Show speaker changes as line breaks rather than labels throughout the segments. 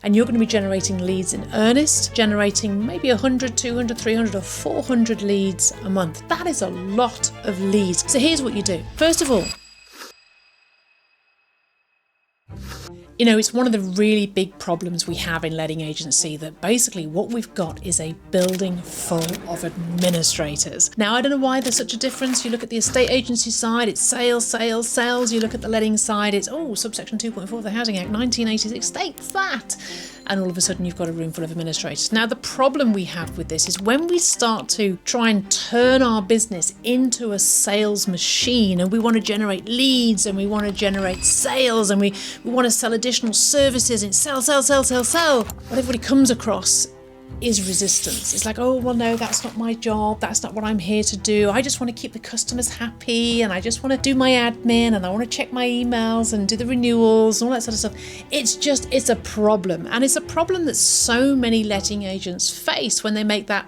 and you're going to be generating leads in earnest, generating maybe 100, 200, 300 or 400 leads a month. That is a lot of leads. So here's what you do. First of all, it's one of the really big problems we have in letting agency, that basically what we've got is a building full of administrators. Now, I don't know why there's such a difference. You look at the estate agency side, it's sales, sales, sales. You look at the letting side, it's, subsection 2.4 of the Housing Act, 1986 states that. And all of a sudden you've got a room full of administrators. Now, the problem we have with this is when we start to try and turn our business into a sales machine, and we want to generate leads and we want to generate sales and we want to sell additional services and sell. What everybody comes across is resistance. It's like, no, that's not my job. That's not what I'm here to do. I just want to keep the customers happy, and I just want to do my admin, and I want to check my emails and do the renewals and all that sort of stuff. It's a problem. And it's a problem that so many letting agents face when they make that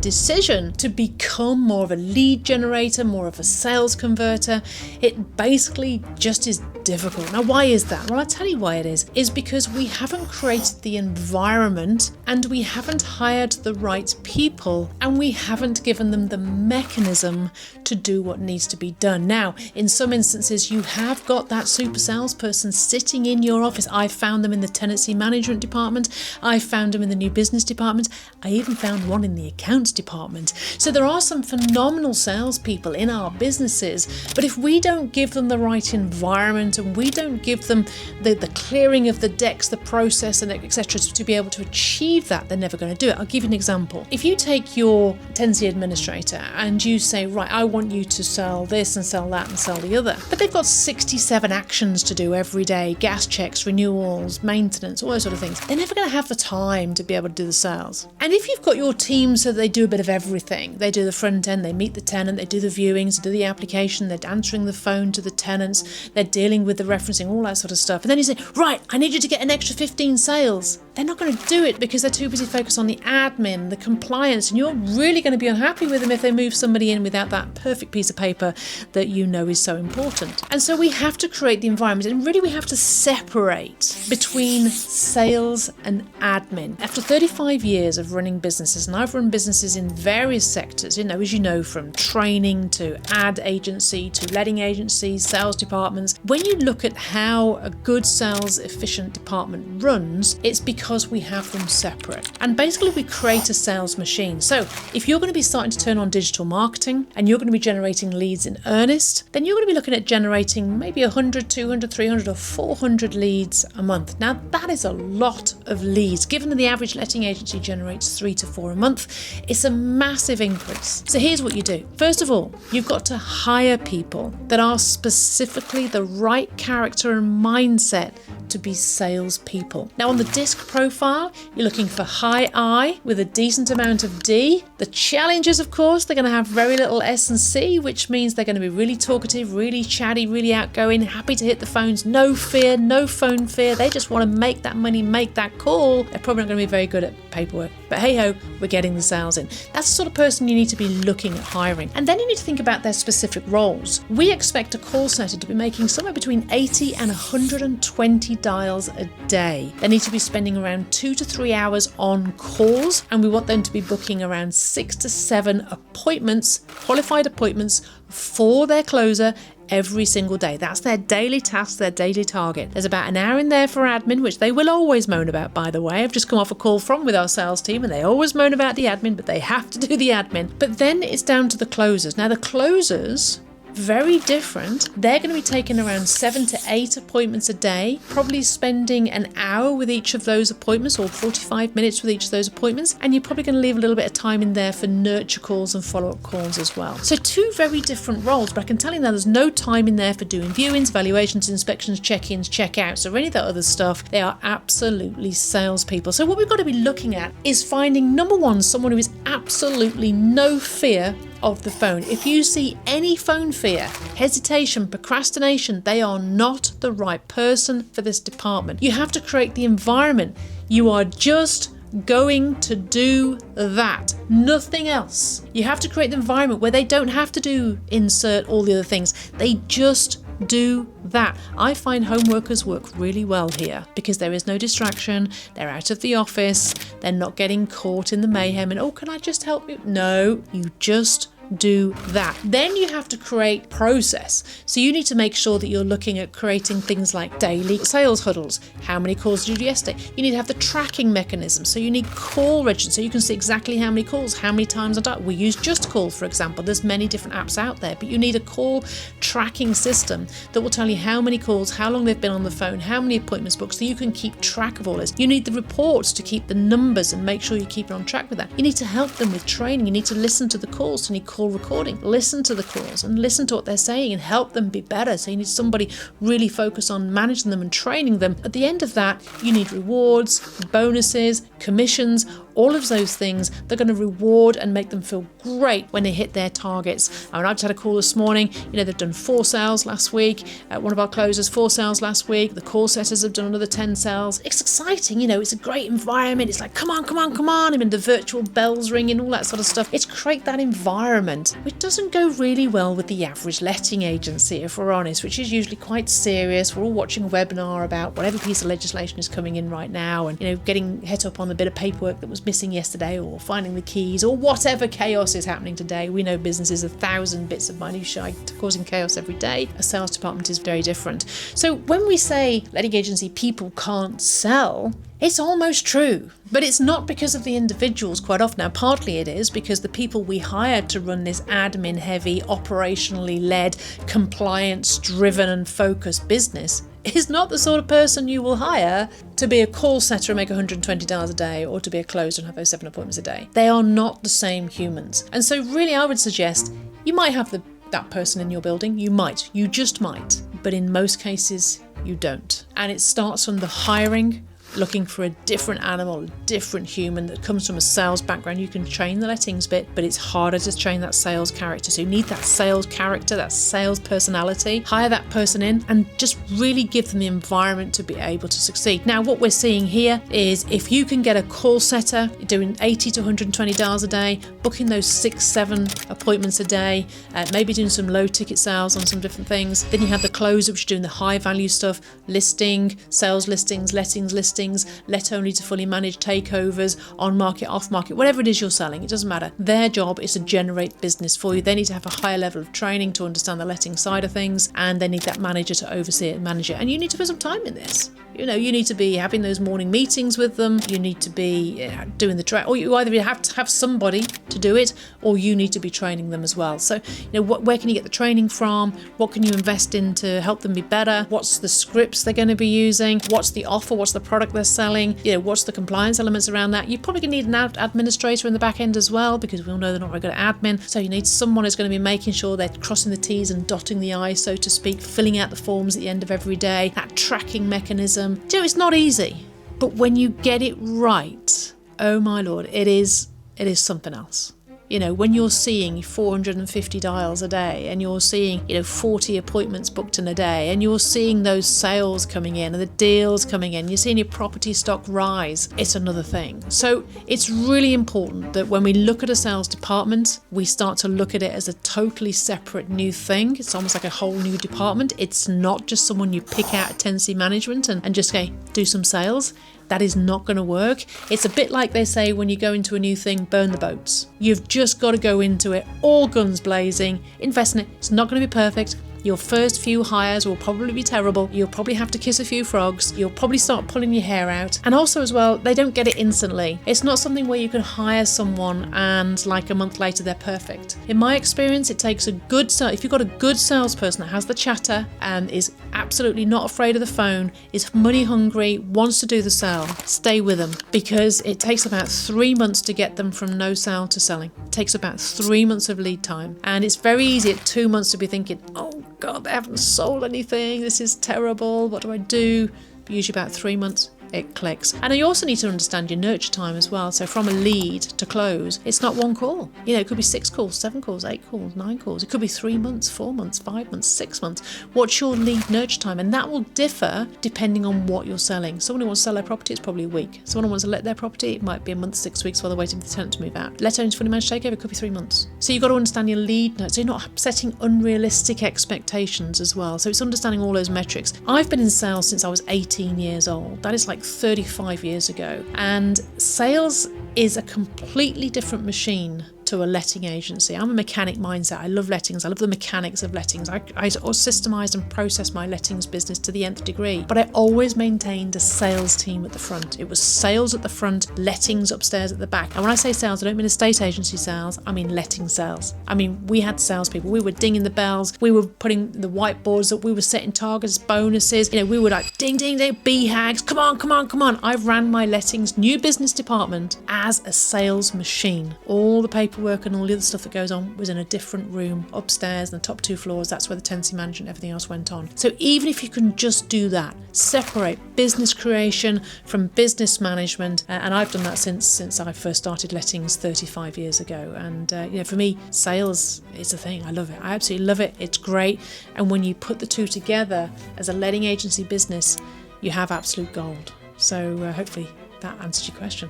decision to become more of a lead generator, more of a sales converter. It basically just is difficult. Now, why is that? Well, I'll tell you why it is because we haven't created the environment, and we haven't hired the right people, and we haven't given them the mechanism to do what needs to be done. Now, in some instances, you have got that super salesperson sitting in your office. I found them in the tenancy management department. I found them in the new business department. I even found one in the accounts department. So there are some phenomenal salespeople in our businesses, but if we don't give them the right environment and we don't give them the clearing of the decks, the process, and etc. to be able to achieve that, they're never going to do it. I'll give you an example. If you take your tenancy administrator and you say, right, I want you to sell this and sell that and sell the other, but they've got 67 actions to do every day, gas checks, renewals, maintenance, all those sort of things, they're never going to have the time to be able to do the sales. And if you've got your team so they do a bit of everything, they do the front end, they meet the tenant, they do the viewings, they do the application, they're answering the phone to the tenants, they're dealing with the referencing, all that sort of stuff. And then you say, right, I need you to get an extra 15 sales. They're not going to do it because they're too busy focused on the admin, the compliance, and you're really going to be unhappy with them if they move somebody in without that perfect piece of paper that you know is so important. And so we have to create the environment, and really we have to separate between sales and admin. After 35 years of running businesses, and I've run businesses in various sectors, as you know, from training to ad agency to letting agencies, sales departments. When you look at how a good sales efficient department runs, it's because we have them separate. And basically we create a sales machine. So if you're going to be starting to turn on digital marketing and you're going to be generating leads in earnest, then you're going to be looking at generating maybe 100, 200, 300 or 400 leads a month. Now that is a lot of leads. Given that the average letting agency generates 3 to 4 a month, it's a massive increase. So here's what you do. First of all, you've got to hire people that are specifically the right character and mindset to be salespeople. Now on the DISC profile, you're looking for high I with a decent amount of D. The challenges, of course, they're going to have very little S and C, which means they're going to be really talkative, really chatty, really outgoing, happy to hit the phones, no fear, no phone fear. They just want to make that money, make that call. They're probably not going to be very good at paperwork, but hey ho, we're getting the sales in. That's the sort of person you need to be looking at hiring. And then you need to think about their specific roles. We expect a call center to be making somewhere between 80 and 120 dials a day. They need to be spending around 2 to 3 hours on calls, and we want them to be booking around 6 to 7 appointments, qualified appointments for their closer every single day. That's their daily task, their daily target. There's about an hour in there for admin, which they will always moan about, by the way. I've just come off a call with our sales team, and they always moan about the admin, but they have to do the admin. But then it's down to the closers. Now the closers, very different. They're going to be taking around 7 to 8 appointments a day, probably spending an hour with each of those appointments or 45 minutes with each of those appointments, and you're probably going to leave a little bit of time in there for nurture calls and follow-up calls as well. So 2 very different roles, but I can tell you now there's no time in there for doing viewings, valuations, inspections, check-ins, check-outs, or any of that other stuff. They are absolutely salespeople. So what we've got to be looking at is finding, number one, someone who is absolutely no fear of the phone. If you see any phone fear, hesitation, procrastination, they are not the right person for this department. You have to create the environment. You are just going to do that, nothing else. You have to create the environment where they don't have to insert all the other things. They just do that. I find home workers work really well here because there is no distraction. They're out of the office. They're not getting caught in the mayhem and, oh, can I just help you? No, you just do that. Then you have to create process. So you need to make sure that you're looking at creating things like daily sales huddles. How many calls did you do yesterday? You need to have the tracking mechanism. So you need call register so you can see exactly how many calls, how many times I done. We use Just Call, for example. There's many different apps out there, but you need a call tracking system that will tell you how many calls, how long they've been on the phone, how many appointments booked, so you can keep track of all this. You need the reports to keep the numbers and make sure you keep it on track with that. You need to help them with training. You need to listen to the calls. So you need call recording. Listen to the calls and listen to what they're saying and help them be better. So you need somebody really focused on managing them and training them. At the end of that, you need rewards, bonuses, commissions, all of those things. They're going to reward and make them feel great when they hit their targets. I just had a call this morning. They've done 4 sales last week. One of our closers, 4 sales last week. The call setters have done another 10 sales. It's exciting. It's a great environment. It's like, come on. The virtual bells ringing, all that sort of stuff. It's create that environment, which doesn't go really well with the average letting agency, if we're honest, which is usually quite serious. We're all watching a webinar about whatever piece of legislation is coming in right now and, getting het up on the bit of paperwork that was missing yesterday or finding the keys or whatever chaos is happening today. We know businesses 1,000 bits of minutiae causing chaos every day. A sales department is very different. So when we say letting agency people can't sell, it's almost true, but it's not because of the individuals quite often. Now, partly it is because the people we hired to run this admin-heavy, operationally led, compliance-driven and focused business is not the sort of person you will hire to be a call setter and make $120 a day or to be a closer and have those 7 appointments a day. They are not the same humans. And so really I would suggest you might have that person in your building. You just might. But in most cases, you don't. And it starts from the hiring, looking for a different animal, a different human that comes from a sales background. You can train the lettings bit, but it's harder to train that sales character. So you need that sales character, that sales personality. Hire that person in and just really give them the environment to be able to succeed. Now, what we're seeing here is if you can get a call setter doing $80 to $120 a day, booking those 6-7 appointments a day, maybe doing some low ticket sales on some different things. Then you have the closer, which is doing the high value stuff, listing, sales listings, lettings listings, let only to fully managed takeovers, on market, off market, whatever it is you're selling, it doesn't matter. Their job is to generate business for you. They need to have a higher level of training to understand the letting side of things, and they need that manager to oversee it and manage it. And you need to put some time in this. You need to be having those morning meetings with them. You need to be doing the or you either have to have somebody to do it, or you need to be training them as well. So, where can you get the training from? What can you invest in to help them be better? What's the scripts they're going to be using? What's the offer? What's the product they're selling? What's the compliance elements around that? You're probably going to need an administrator in the back end as well, because we all know they're not very good at admin. So you need someone who's going to be making sure they're crossing the T's and dotting the I's, so to speak, filling out the forms at the end of every day, that tracking mechanism. It's not easy, but when you get it right, oh my Lord, it is something else. When you're seeing 450 dials a day and you're seeing, 40 appointments booked in a day, and you're seeing those sales coming in and the deals coming in, you're seeing your property stock rise, it's another thing. So it's really important that when we look at a sales department, we start to look at it as a totally separate new thing. It's almost like a whole new department. It's not just someone you pick out at tenancy management and just do some sales. That is not going to work. It's a bit like they say when you go into a new thing, burn the boats. You've just got to go into it all guns blazing, invest in it. It's not going to be perfect. Your first few hires will probably be terrible. You'll probably have to kiss a few frogs. You'll probably start pulling your hair out. And also as well, they don't get it instantly. It's not something where you can hire someone and like a month later they're perfect. In my experience, it takes if you've got a good salesperson that has the chatter and is absolutely not afraid of the phone, is money hungry, wants to do the sale, stay with them, because it takes about 3 months to get them from no sale to selling. It takes about 3 months of lead time. And it's very easy at 2 months to be thinking, oh God, they haven't sold anything. This is terrible. What do I do? Usually about 3 months, it clicks. And you also need to understand your nurture time as well. So from a lead to close, it's not one call. It could be 6 calls, 7 calls, 8 calls, 9 calls. It could be 3 months, 4 months, 5 months, 6 months. What's your lead nurture time? And that will differ depending on what you're selling. Someone who wants to sell their property, it's probably a week. Someone who wants to let their property, it might be a month, 6 weeks while they're waiting for the tenant to move out. Let owners fully managed takeover, it could be 3 months. So you've got to understand your lead notes. So you're not setting unrealistic expectations as well. So it's understanding all those metrics. I've been in sales since I was 18 years old. That is like 35 years ago. And sales is a completely different machine to a letting agency. I'm a mechanic mindset. I love lettings. I love the mechanics of lettings. I systemised and processed my lettings business to the nth degree. But I always maintained a sales team at the front. It was sales at the front, lettings upstairs at the back. And when I say sales, I don't mean estate agency sales. I mean letting sales. I mean, we had salespeople. We were dinging the bells. We were putting the whiteboards up. We were setting targets, bonuses. We were like, ding, ding, ding, BHAGs. Come on, come on, come on. I ran my lettings new business department as a sales machine. All the paperwork and all the other stuff that goes on was in a different room upstairs in the top 2 floors. That's where the tenancy management and everything else went on. So even if you can just do that, separate business creation from business management, and I've done that since I first started lettings 35 years ago. And for me, sales is a thing. I love it. I absolutely love it. It's great. And when you put the two together as a letting agency business, you have absolute gold. So hopefully that answers your question.